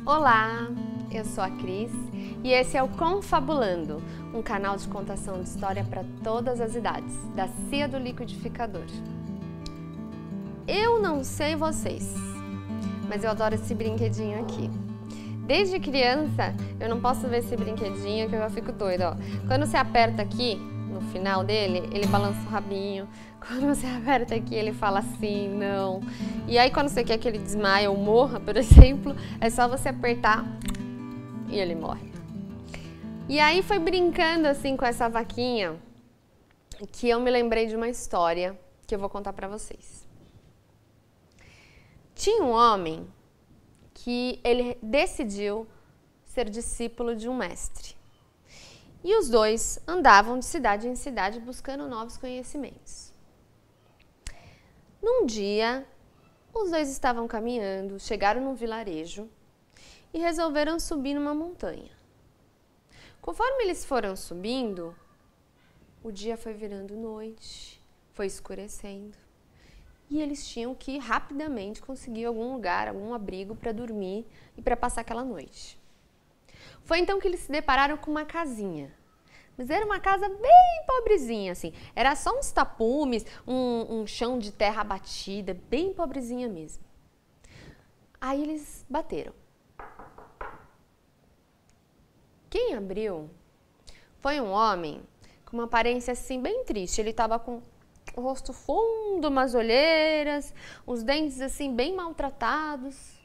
Olá, eu sou a Cris e esse é o Confabulando, um canal de contação de história para todas as idades, da Cia do Liquidificador. Eu não sei vocês, mas eu adoro esse brinquedinho aqui. Desde criança, eu não posso ver esse brinquedinho que eu já fico doida, ó. Quando você aperta aqui, no final dele, ele balança o rabinho. Quando você aperta aqui, ele fala sim, não. E aí, quando você quer que ele desmaie ou morra, por exemplo, é só você apertar e ele morre. E aí, foi brincando assim com essa vaquinha que eu me lembrei de uma história que eu vou contar pra vocês. Tinha um homem que ele decidiu ser discípulo de um mestre. E os dois andavam de cidade em cidade buscando novos conhecimentos. Num dia, os dois estavam caminhando, chegaram num vilarejo e resolveram subir numa montanha. Conforme eles foram subindo, o dia foi virando noite, foi escurecendo. E eles tinham que rapidamente conseguir algum lugar, algum abrigo para dormir e para passar aquela noite. Foi então que eles se depararam com uma casinha. Mas era uma casa bem pobrezinha, assim. Era só uns tapumes, um chão de terra batida, bem pobrezinha mesmo. Aí eles bateram. Quem abriu foi um homem com uma aparência assim bem triste. Ele estava com o rosto fundo, umas olheiras, os dentes assim bem maltratados.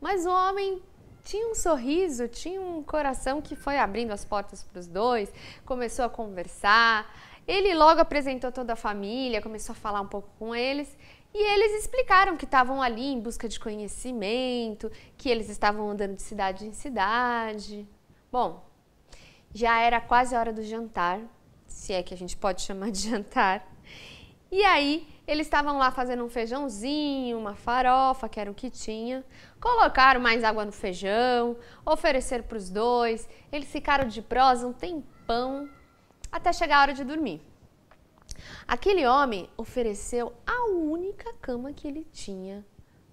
Mas o homem tinha um sorriso, tinha um coração que foi abrindo as portas para os dois, começou a conversar. Ele logo apresentou toda a família, começou a falar um pouco com eles e eles explicaram que estavam ali em busca de conhecimento, que eles estavam andando de cidade em cidade. Bom, já era quase a hora do jantar, se é que a gente pode chamar de jantar. E aí, eles estavam lá fazendo um feijãozinho, uma farofa, que era o que tinha. Colocaram mais água no feijão, ofereceram para os dois. Eles ficaram de prosa um tempão, até chegar a hora de dormir. Aquele homem ofereceu a única cama que ele tinha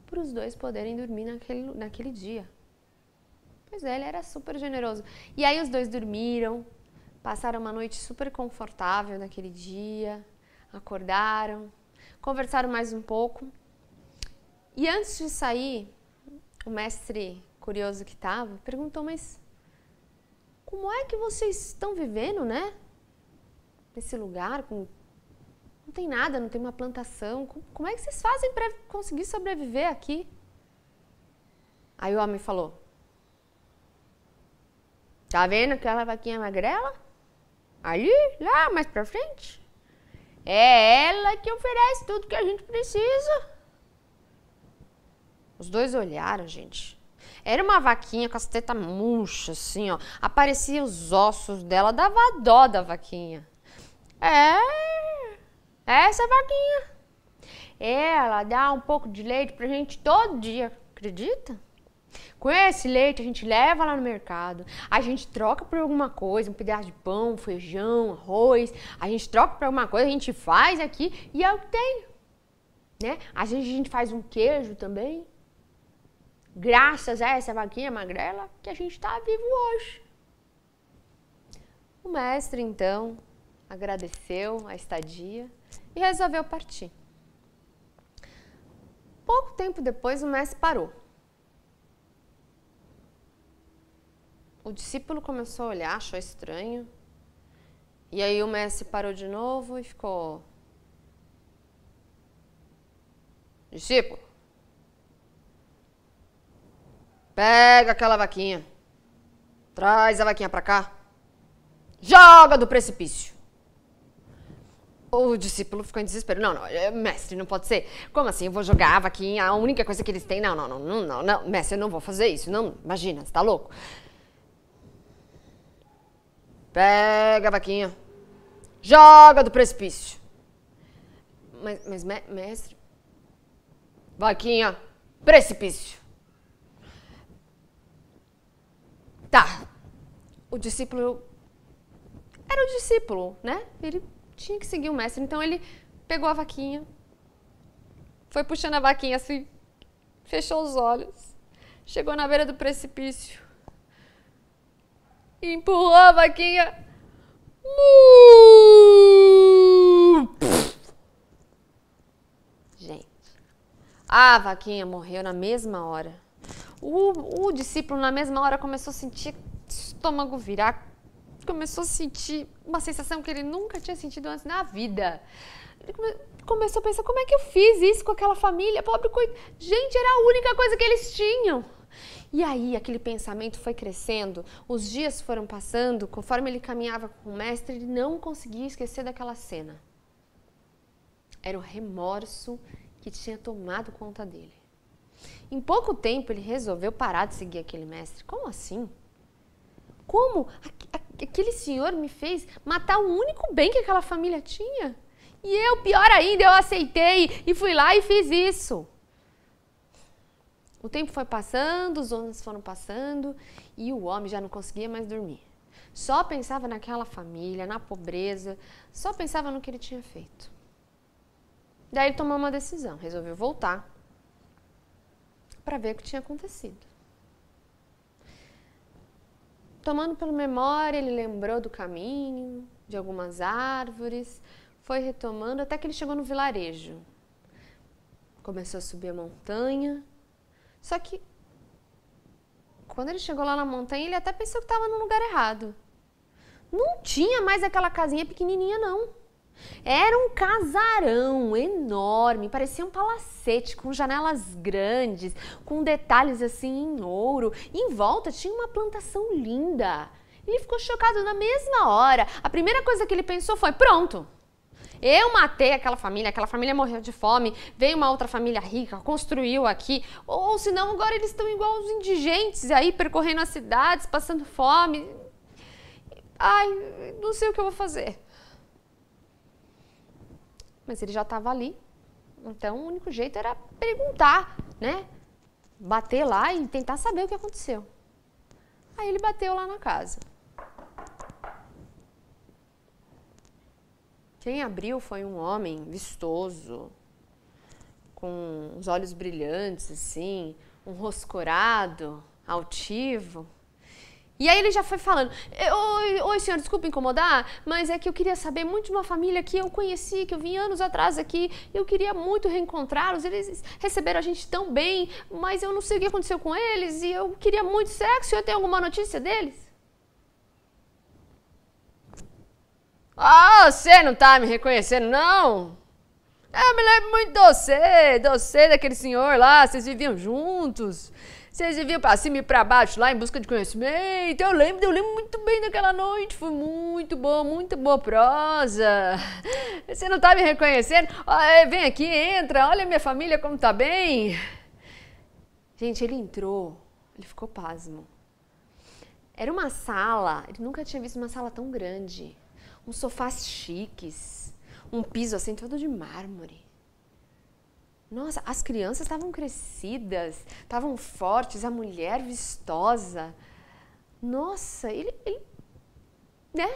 para os dois poderem dormir naquele dia. Pois é, ele era super generoso. E aí os dois dormiram, passaram uma noite super confortável naquele dia, acordaram, conversaram mais um pouco. E antes de sair, o mestre, curioso que estava, perguntou, mas como é que vocês estão vivendo, né? Nesse lugar, não tem nada, não tem uma plantação. Como é que vocês fazem para conseguir sobreviver aqui? Aí o homem falou, tá vendo aquela vaquinha magrela? Ali, lá, mais pra frente? É ela que oferece tudo que a gente precisa. Os dois olharam, gente. Era uma vaquinha com as tetas murchas, assim, ó. Apareciam os ossos dela, dava dó da vaquinha. Essa vaquinha. Ela dá um pouco de leite pra gente todo dia, acredita? Com esse leite a gente leva lá no mercado, a gente troca por alguma coisa, um pedaço de pão, feijão, arroz, a gente troca por alguma coisa, a gente faz aqui e é o que tem, né? A gente faz um queijo também, graças a essa vaquinha magrela que a gente está vivo hoje. O mestre então agradeceu a estadia e resolveu partir. Pouco tempo depois o mestre parou. O discípulo começou a olhar, achou estranho. E aí o mestre parou de novo e ficou... Discípulo, pega aquela vaquinha. Traz a vaquinha pra cá. Joga do precipício. O discípulo ficou em desespero. Não, mestre, não pode ser. Como assim? Eu vou jogar a vaquinha, a única coisa que eles têm? Não, mestre, eu não vou fazer isso. Não, imagina, você tá louco? Pega a vaquinha, joga do precipício. Mas mestre, vaquinha, precipício. Tá, o discípulo era o discípulo, né? Ele tinha que seguir o mestre, então ele pegou a vaquinha, foi puxando a vaquinha assim, fechou os olhos, chegou na beira do precipício e empurrou a vaquinha. Gente, a vaquinha morreu na mesma hora. O discípulo na mesma hora começou a sentir estômago virar, começou a sentir uma sensação que ele nunca tinha sentido antes na vida. Ele começou a pensar, como é que eu fiz isso com aquela família? Pobre coisa. Gente, era a única coisa que eles tinham. E aí, aquele pensamento foi crescendo, os dias foram passando, conforme ele caminhava com o mestre, ele não conseguia esquecer daquela cena. Era o remorso que tinha tomado conta dele. Em pouco tempo, ele resolveu parar de seguir aquele mestre. Como assim? Como aquele senhor me fez matar o único bem que aquela família tinha? E eu, pior ainda, eu aceitei e fui lá e fiz isso. O tempo foi passando, os anos foram passando e o homem já não conseguia mais dormir. Só pensava naquela família, na pobreza, só pensava no que ele tinha feito. Daí ele tomou uma decisão, resolveu voltar para ver o que tinha acontecido. Tomando pela memória, ele lembrou do caminho, de algumas árvores, foi retomando até que ele chegou no vilarejo. Começou a subir a montanha. Só que, quando ele chegou lá na montanha, ele até pensou que estava no lugar errado. Não tinha mais aquela casinha pequenininha, não. Era um casarão enorme, parecia um palacete, com janelas grandes, com detalhes assim em ouro. E em volta tinha uma plantação linda. Ele ficou chocado na mesma hora. A primeira coisa que ele pensou foi, pronto. Eu matei aquela família morreu de fome, veio uma outra família rica, construiu aqui, ou senão agora eles estão igual os indigentes aí, percorrendo as cidades, passando fome. Ai, não sei o que eu vou fazer. Mas ele já estava ali, então o único jeito era perguntar, né? Bater lá e tentar saber o que aconteceu. Aí ele bateu lá na casa. Quem abriu foi um homem vistoso, com os olhos brilhantes, assim, um rosto corado, altivo. E aí ele já foi falando, oi senhor, desculpa incomodar, mas é que eu queria saber muito de uma família que eu conheci, que eu vim anos atrás aqui, eu queria muito reencontrá-los, eles receberam a gente tão bem, mas eu não sei o que aconteceu com eles e eu queria muito, será que o senhor tem alguma notícia deles? Ah, você não tá me reconhecendo, não? Eu me lembro muito de você, daquele senhor lá, vocês viviam juntos. Vocês viviam pra cima e pra baixo lá em busca de conhecimento. Eu lembro muito bem daquela noite. Foi muito boa prosa. Você não tá me reconhecendo? Vem aqui, entra, olha minha família como tá bem. Gente, ele entrou, ele ficou pasmo. Era uma sala, ele nunca tinha visto uma sala tão grande. Uns sofás chiques, um piso assim todo de mármore. Nossa, as crianças estavam crescidas, estavam fortes, a mulher vistosa. Nossa, ele né?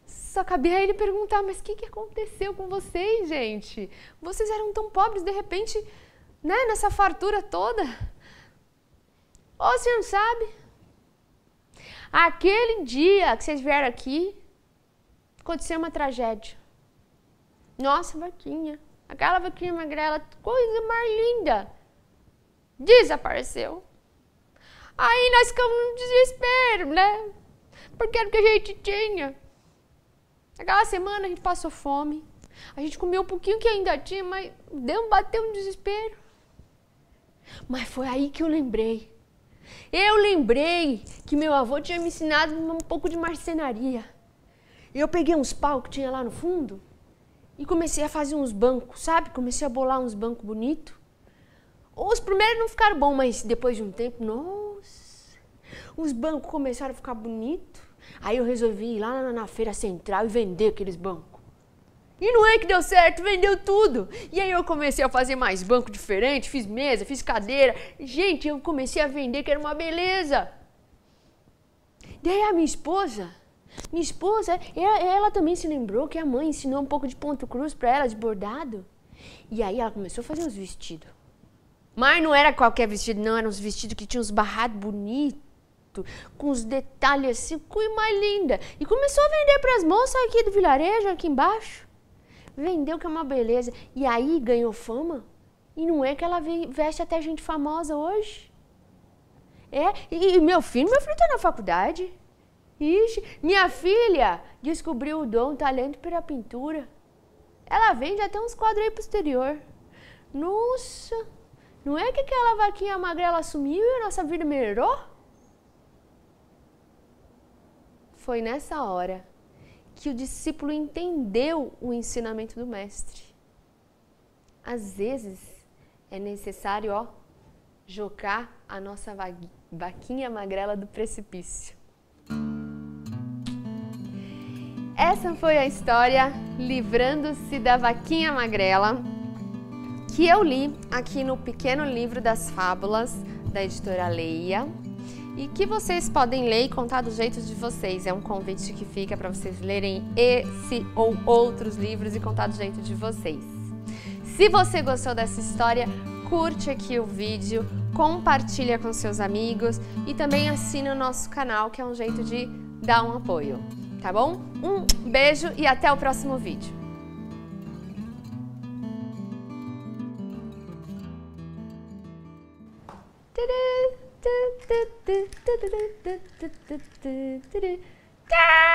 Só cabia ele perguntar, mas o que aconteceu com vocês, gente? Vocês eram tão pobres, de repente, né, nessa fartura toda. Ô, você não sabe? Aquele dia que vocês vieram aqui, aconteceu uma tragédia. Nossa, vaquinha. Aquela vaquinha magrela, coisa mais linda, desapareceu. Aí nós ficamos no desespero, né? Porque era o que a gente tinha. Aquela semana a gente passou fome. A gente comeu um pouquinho que ainda tinha, mas bateu um desespero. Mas foi aí que eu lembrei. Eu lembrei que meu avô tinha me ensinado um pouco de marcenaria. Eu peguei uns pau que tinha lá no fundo e comecei a fazer uns bancos, sabe? Comecei a bolar uns bancos bonitos. Os primeiros não ficaram bons, mas depois de um tempo, nossa, os bancos começaram a ficar bonitos. Aí eu resolvi ir lá na feira central e vender aqueles bancos. E não é que deu certo, vendeu tudo. E aí eu comecei a fazer mais banco diferente, fiz mesa, fiz cadeira. Gente, eu comecei a vender, que era uma beleza. Daí a minha esposa, ela também se lembrou que a mãe ensinou um pouco de ponto cruz para ela, de bordado. E aí ela começou a fazer os vestidos. Mas não era qualquer vestido, não. Era uns vestidos que tinham uns barrados bonitos, com os detalhes assim, coisa mais linda. E começou a vender para as moças aqui do vilarejo, aqui embaixo. Vendeu, que é uma beleza. E aí ganhou fama. E não é que ela veste até gente famosa hoje. E meu filho tá na faculdade. Ixi, minha filha descobriu o dom, o talento pela pintura. Ela vende até uns quadros aí pro exterior. Nossa, não é que aquela vaquinha magrela sumiu e a nossa vida melhorou? Foi nessa hora que o discípulo entendeu o ensinamento do mestre. Às vezes é necessário, jogar a nossa vaquinha magrela do precipício. Essa foi a história Livrando-se da Vaquinha Magrela, que eu li aqui no Pequeno Livro das Fábulas, da editora Leia, e que vocês podem ler e contar do jeito de vocês. É um convite que fica para vocês lerem esse ou outros livros e contar do jeito de vocês. Se você gostou dessa história, curte aqui o vídeo, compartilha com seus amigos e também assina o nosso canal, que é um jeito de dar um apoio. Tá bom? Um beijo e até o próximo vídeo. Tchau!